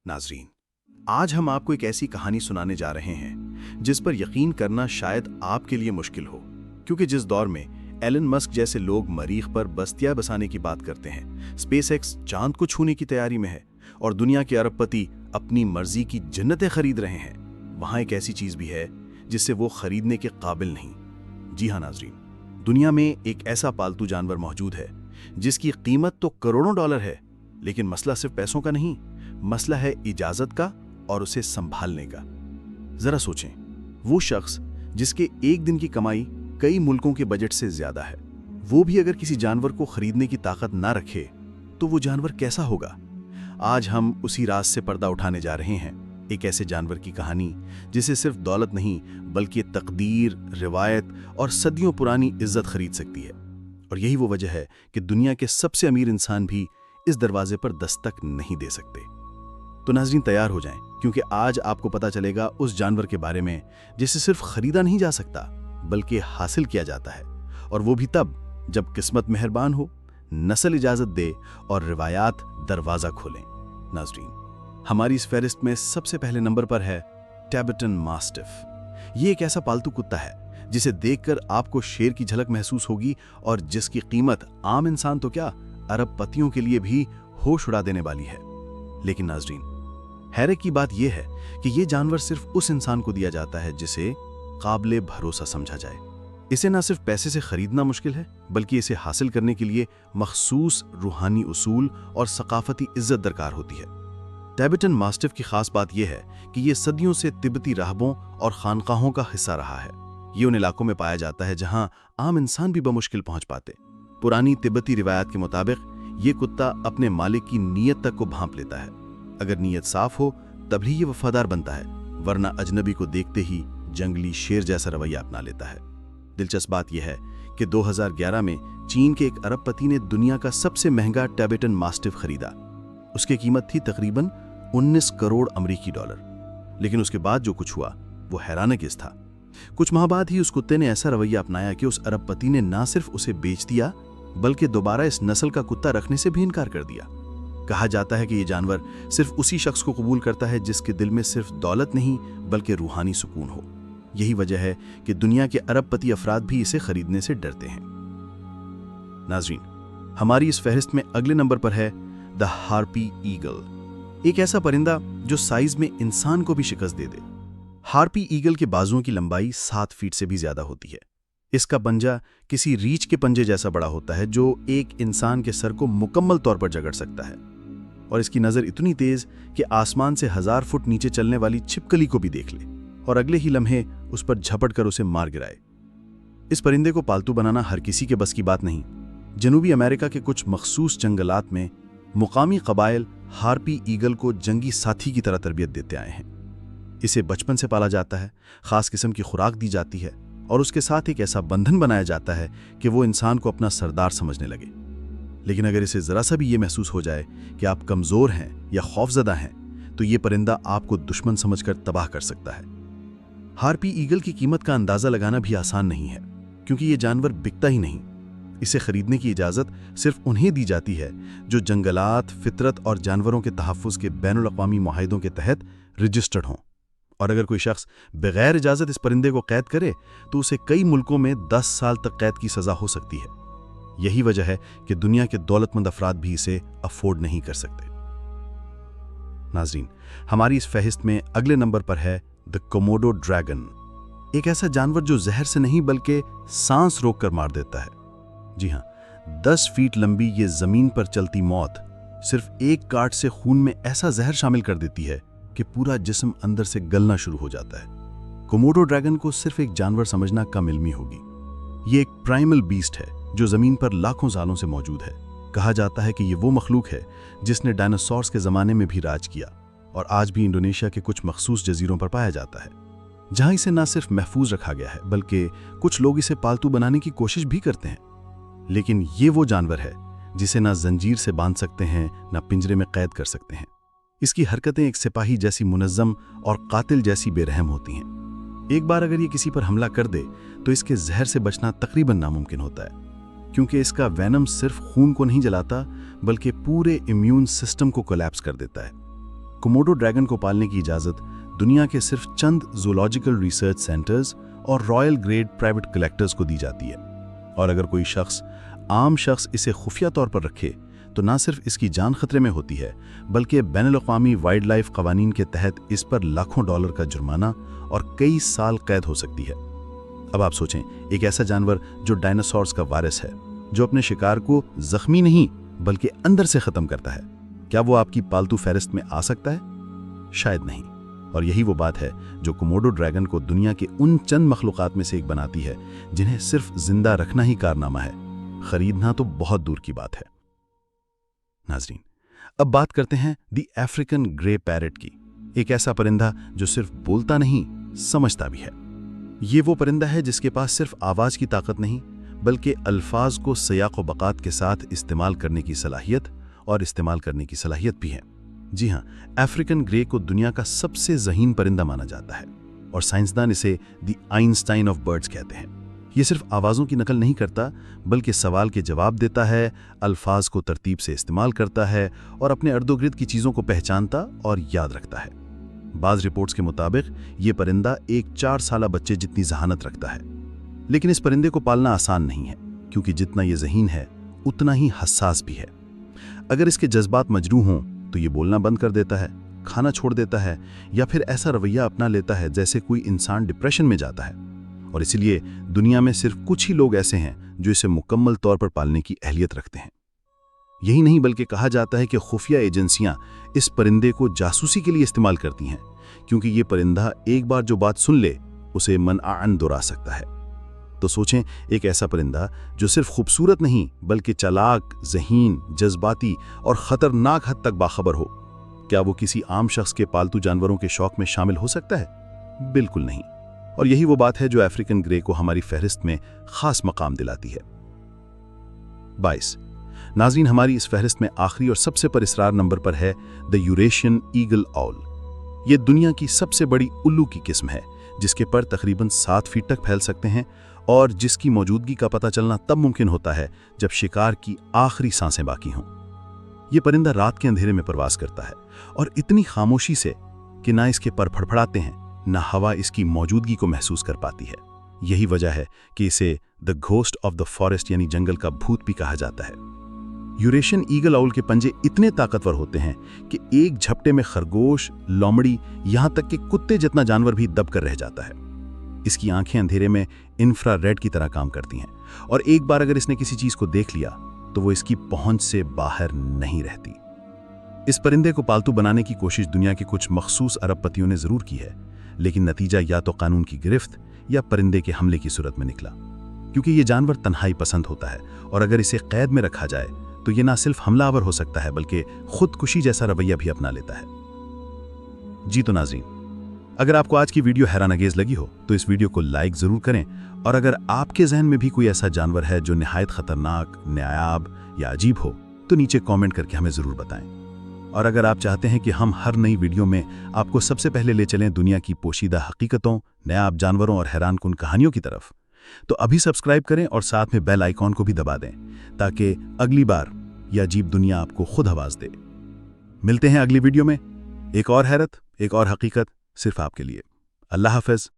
नाजरीन, आज हम आपको एक ऐसी कहानी सुनाने जा रहे हैं जिस पर यकीन करना शायद आपके लिए मुश्किल हो, क्योंकि जिस दौर में एलन मस्क जैसे लोग मरीख पर बस्तियां बसाने की बात करते हैं, स्पेसएक्स चांद को छूने की तैयारी में है और दुनिया के अरबपति अपनी मर्जी की जन्नतें खरीद रहे हैं, वहां एक ऐसी चीज भी है जिससे वो खरीदने के काबिल नहीं। जी हाँ नाजरीन, दुनिया में एक ऐसा पालतू जानवर मौजूद है जिसकी कीमत तो करोड़ों डॉलर है, लेकिन मसला सिर्फ पैसों का नहीं, मसला है इजाजत का और उसे संभालने का। जरा सोचें, वो शख्स जिसके एक दिन की कमाई कई मुल्कों के बजट से ज्यादा है, वो भी अगर किसी जानवर को खरीदने की ताकत ना रखे तो वो जानवर कैसा होगा? आज हम उसी राज से पर्दा उठाने जा रहे हैं, एक ऐसे जानवर की कहानी जिसे सिर्फ दौलत नहीं बल्कि तकदीर, रिवायत और सदियों पुरानी इज्जत खरीद सकती है। और यही वो वजह है कि दुनिया के सबसे अमीर इंसान भी इस दरवाजे पर दस्तक नहीं दे सकते। तो नाज़रीन तैयार हो जाएं, क्योंकि आज आपको पता चलेगा उस जानवर के बारे में जिसे सिर्फ खरीदा नहीं जा सकता बल्कि हासिल किया जाता है, और वो भी तब जब किस्मत मेहरबान हो, नस्ल इजाजत दे और रिवायात दरवाजा खोलें। नाज़रीन, हमारी इस फहरिस्त में सबसे पहले नंबर पर है टिबेटन मास्टिफ। ये एक ऐसा पालतू कुत्ता है जिसे देखकर आपको शेर की झलक महसूस होगी और जिसकी कीमत आम इंसान तो क्या, अरबपतियों के लिए भी होश उड़ा देने वाली है। लेकिन नाज़रीन, हैरत की बात यह है कि यह जानवर सिर्फ उस इंसान को दिया जाता है जिसे काबिले भरोसा समझा जाए। इसे न सिर्फ पैसे से खरीदना मुश्किल है, बल्कि इसे हासिल करने के लिए मखसूस रूहानी उसूल और सकाफती इज्जत दरकार होती है। टिबेटन मास्टिफ की खास बात यह है कि यह सदियों से तिब्बती राहबों और खानकाहों का हिस्सा रहा है। ये उन इलाकों में पाया जाता है जहां आम इंसान भी बमुश्किल पहुंच पाते। पुरानी तिब्बती रिवायत के मुताबिक ये कुत्ता अपने मालिक की नीयत तक को भांप लेता है। अगर नीयत साफ हो तभी ये वफादार बनता है, वरना अजनबी को देखते ही जंगली शेर जैसा रवैया अपना लेता है। दिलचस्प बात यह है कि 2011 में चीन के एक अरबपति ने दुनिया का सबसे महंगा टिबेटन मास्टिफ खरीदा। उसकी कीमत थी तकरीबन 19 करोड़ अमरीकी डॉलर। लेकिन उसके बाद जो कुछ हुआ वो हैरानंगेज था। कुछ माह बाद ही उस कुत्ते ने ऐसा रवैया अपनाया कि उस अरबपति ने न सिर्फ उसे बेच दिया बल्कि दोबारा इस नस्ल का कुत्ता रखने से भी इनकार कर दिया। कहा जाता है कि यह जानवर सिर्फ उसी शख्स को कबूल करता है जिसके दिल में सिर्फ दौलत नहीं बल्कि रूहानी सुकून हो। यही वजह है कि दुनिया के अरबपति अफराद भी इसे खरीदने से डरते हैं। नाज़रीन, हमारी इस फहरिस्त में अगले नंबर पर है द हार्पी ईगल, एक ऐसा परिंदा जो साइज में इंसान को भी शिकस्त दे दे। हार्पी ईगल के बाजुओं की लंबाई 7 फीट से भी ज्यादा होती है। इसका पंजा किसी रीछ के पंजे जैसा बड़ा होता है जो एक इंसान के सर को मुकम्मल तौर पर जकड़ सकता है, और इसकी नज़र इतनी तेज कि आसमान से 1000 फुट नीचे चलने वाली छिपकली को भी देख ले और अगले ही लम्हे उस पर झपट कर उसे मार गिराए। इस परिंदे को पालतू बनाना हर किसी के बस की बात नहीं। जनूबी अमेरिका के कुछ मखसूस जंगलात में मुकामी कबाइल हार्पी ईगल को जंगी साथी की तरह तरबियत देते आए हैं। इसे बचपन से पाला जाता है, खास किस्म की खुराक दी जाती है और उसके साथ एक ऐसा बंधन बनाया जाता है कि वो इंसान को अपना सरदार समझने लगे। लेकिन अगर इसे जरा सा भी ये महसूस हो जाए कि आप कमजोर हैं या खौफजदा हैं तो ये परिंदा आपको दुश्मन समझकर तबाह कर सकता है। हार्पी ईगल की कीमत का अंदाजा लगाना भी आसान नहीं है, क्योंकि ये जानवर बिकता ही नहीं। इसे खरीदने की इजाजत सिर्फ उन्हें दी जाती है जो जंगलात, फितरत और जानवरों के तहफ़्फ़ुज़ के बैनुल अक़वामी मुआहिदों के तहत रजिस्टर्ड हों। और अगर कोई शख्स बगैर इजाजत इस परिंदे को कैद करे तो उसे कई मुल्कों में 10 साल तक कैद की सजा हो सकती है। यही वजह है कि दुनिया के दौलतमंद अफराद भी इसे अफोर्ड नहीं कर सकते। नाज़रीन, हमारी इस फहरिस्त में अगले नंबर पर है द कोमोडो ड्रैगन, एक ऐसा जानवर जो जहर से नहीं बल्कि सांस रोककर मार देता है। जी हाँ, 10 फीट लंबी ये जमीन पर चलती मौत सिर्फ एक काट से खून में ऐसा जहर शामिल कर देती है कि पूरा जिस्म अंदर से गलना शुरू हो जाता है। कोमोडो ड्रैगन को सिर्फ एक जानवर समझना कम इल्मी होगी। ये एक प्राइमल बीस्ट है जो जमीन पर लाखों सालों से मौजूद है। कहा जाता है कि ये वो मखलूक है जिसने डायनासोर्स के ज़माने में भी राज किया और आज भी इंडोनेशिया के कुछ मखसूस जजीरों पर पाया जाता है, जहां इसे न सिर्फ महफूज रखा गया है बल्कि कुछ लोग इसे पालतू बनाने की कोशिश भी करते हैं। लेकिन ये वो जानवर है जिसे ना जंजीर से बांध सकते हैं, ना पिंजरे में कैद कर सकते हैं। इसकी हरकतें एक सिपाही जैसी मुनज़्ज़म और कातिल जैसी बेरहम होती हैं। एक बार अगर ये किसी पर हमला कर दे तो इसके जहर से बचना तकरीबन नामुमकिन होता है, क्योंकि इसका वैनम सिर्फ खून को नहीं जलाता बल्कि पूरे इम्यून सिस्टम को कोलैप्स कर देता है। कोमोडो ड्रैगन को पालने की इजाज़त दुनिया के सिर्फ चंद जूलॉजिकल रिसर्च सेंटर्स और रॉयल ग्रेड प्राइवेट कलेक्टर्स को दी जाती है। और अगर कोई आम शख्स इसे खुफिया तौर पर रखे तो ना सिर्फ इसकी जान खतरे में होती है, बल्कि बैनुल-अक़वामी वाइल्ड लाइफ कवानीन के तहत इस पर लाखों डॉलर का जुर्माना और कई साल कैद हो सकती है। अब आप सोचें, एक ऐसा जानवर जो डायनासोर्स का वारिस है, जो अपने शिकार को जख्मी नहीं बल्कि अंदर से ख़त्म करता है, क्या वो आपकी पालतू फहरिस्त में आ सकता है? शायद नहीं। और यही वो बात है जो कोमोडो ड्रैगन को दुनिया के उन चंद मखलूक़ात में से एक बनाती है जिन्हें सिर्फ जिंदा रखना ही कारनामा है, खरीदना तो बहुत दूर की बात है। नाज़रीन, अब बात करते हैं दी अफ्रीकन ग्रे पैरेट की, एक ऐसा परिंदा जो सिर्फ बोलता नहीं, समझता भी है। ये वो परिंदा है जिसके पास सिर्फ आवाज़ की ताकत नहीं, बल्कि अल्फाज को सियाक़ व बक़ात के साथ इस्तेमाल करने की सलाहियत भी है। जी हाँ, अफ्रीकन ग्रे को दुनिया का सबसे ज़हीन परिंदा माना जाता है और साइंसदान इसे दी आइंस्टाइन ऑफ बर्ड्स कहते हैं। ये सिर्फ आवाज़ों की नकल नहीं करता, बल्कि सवाल के जवाब देता है, अल्फाज को तरतीब से इस्तेमाल करता है और अपने इर्द-गिर्द की चीज़ों को पहचानता और याद रखता है। बाज़ रिपोर्ट्स के मुताबिक ये परिंदा एक 4 साला बच्चे जितनी जहानत रखता है। लेकिन इस परिंदे को पालना आसान नहीं है, क्योंकि जितना ये ज़हीन है उतना ही हसास भी है। अगर इसके जज्बात मजरूह हों तो ये बोलना बंद कर देता है, खाना छोड़ देता है या फिर ऐसा रवैया अपना लेता है जैसे कोई इंसान डिप्रेशन में जाता है। और इसीलिए दुनिया में सिर्फ कुछ ही लोग ऐसे हैं जो इसे मुकम्मल तौर पर पालने की अहलियत रखते हैं। यही नहीं, बल्कि कहा जाता है कि खुफिया एजेंसियां इस परिंदे को जासूसी के लिए इस्तेमाल करती हैं, क्योंकि ये परिंदा एक बार जो बात सुन ले उसे मनआन दोहरा सकता है। तो सोचें, एक ऐसा परिंदा जो सिर्फ खूबसूरत नहीं बल्कि चालाक, ज़हीन, जज्बाती और ख़तरनाक हद तक बाखबर हो, क्या वो किसी आम शख्स के पालतू जानवरों के शौक में शामिल हो सकता है? बिल्कुल नहीं। और यही वो बात है जो अफ्रीकन ग्रे को हमारी फहरिस्त में खास मकाम दिलाती है। 22 नाज़रीन, हमारी इस फहरिस्त में आखिरी और सबसे परइसरार नंबर पर है द यूरेशियन ईगल आउल। ये दुनिया की सबसे बड़ी उल्लू की किस्म है, जिसके पर तकरीबन 7 फीट तक फैल सकते हैं और जिसकी मौजूदगी का पता चलना तब मुमकिन होता है जब शिकार की आखिरी सांसें बाकी हों। ये परिंदा रात के अंधेरे में प्रवास करता है और इतनी खामोशी से कि ना इसके पर फड़फड़ाते हैं, ना हवा इसकी मौजूदगी को महसूस कर पाती है। यही वजह है कि इसे the ghost of the forest यानी जंगल का भूत भी कहा जाता है। यूरेशियन ईगल आउल के पंजे इतने ताकतवर होते हैं कि एक झपटे में खरगोश, लोमड़ी, यहां तक कि कुत्ते जितना जानवर भी दब कर रह जाता है। इसकी आंखें अंधेरे में इंफ्रारेड की तरह काम करती हैं और एक बार अगर इसने किसी चीज को देख लिया तो वो इसकी पहुंच से बाहर नहीं रहती। इस परिंदे को पालतू बनाने की कोशिश दुनिया के कुछ मखसूस अरबपतियों ने जरूर की है, लेकिन नतीजा या तो कानून की गिरफ्त या परिंदे के हमले की सूरत में निकला, क्योंकि ये जानवर तन्हाई पसंद होता है और अगर इसे कैद में रखा जाए तो ये ना सिर्फ हमलावर हो सकता है बल्कि खुदकुशी जैसा रवैया भी अपना लेता है। जी तो नाज़रीन, अगर आपको आज की वीडियो हैरानंगेज लगी हो तो इस वीडियो को लाइक जरूर करें, और अगर आपके जहन में भी कोई ऐसा जानवर है जो निहायत खतरनाक, नायाब या अजीब हो तो नीचे कमेंट करके हमें जरूर बताएं। और अगर आप चाहते हैं कि हम हर नई वीडियो में आपको सबसे पहले ले चलें दुनिया की पोशीदा हकीकतों, नायाब जानवरों और हैरानकुन कहानियों की तरफ, तो अभी सब्सक्राइब करें और साथ में बेल आइकॉन को भी दबा दें ताकि अगली बार यह अजीब दुनिया आपको खुद आवाज दे। मिलते हैं अगली वीडियो में, एक और हैरत, एक और हकीकत सिर्फ आपके लिए। अल्लाह हाफ़िज़।